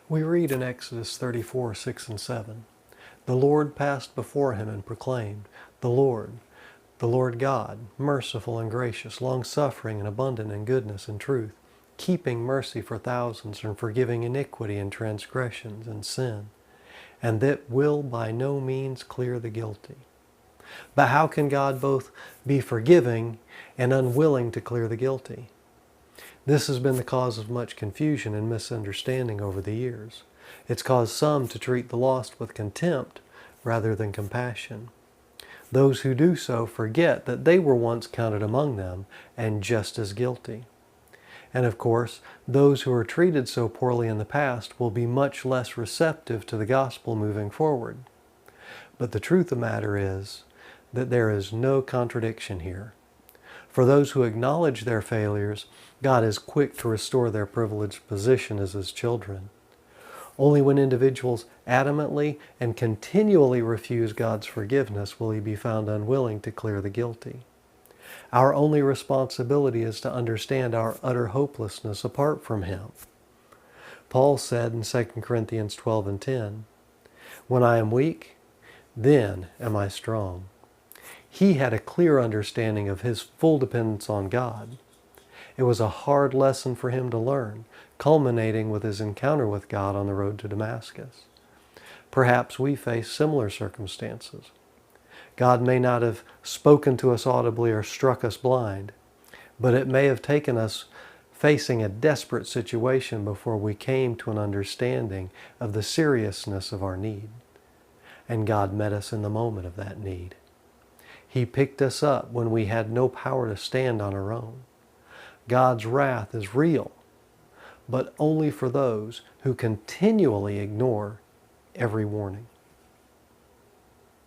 We read in Exodus 34, 6 and 7, "The Lord passed before him and proclaimed, the Lord God, merciful and gracious, long-suffering and abundant in goodness and truth, keeping mercy for thousands and forgiving iniquity and transgressions and sin, and that will by no means clear the guilty." But how can God both be forgiving and unwilling to clear the guilty? This has been the cause of much confusion and misunderstanding over the years. It's caused some to treat the lost with contempt rather than compassion. Those who do so forget that they were once counted among them and just as guilty. And of course, those who are treated so poorly in the past will be much less receptive to the gospel moving forward. But the truth of the matter is that there is no contradiction here. For those who acknowledge their failures, God is quick to restore their privileged position as His children. Only when individuals adamantly and continually refuse God's forgiveness will He be found unwilling to clear the guilty. Our only responsibility is to understand our utter hopelessness apart from Him. Paul said in 2 Corinthians 12 and 10, "When I am weak, then am I strong." He had a clear understanding of his full dependence on God. It was a hard lesson for him to learn, culminating with his encounter with God on the road to Damascus. Perhaps we face similar circumstances. God may not have spoken to us audibly or struck us blind, but it may have taken us facing a desperate situation before we came to an understanding of the seriousness of our need. And God met us in the moment of that need. He picked us up when we had no power to stand on our own. God's wrath is real, but only for those who continually ignore every warning.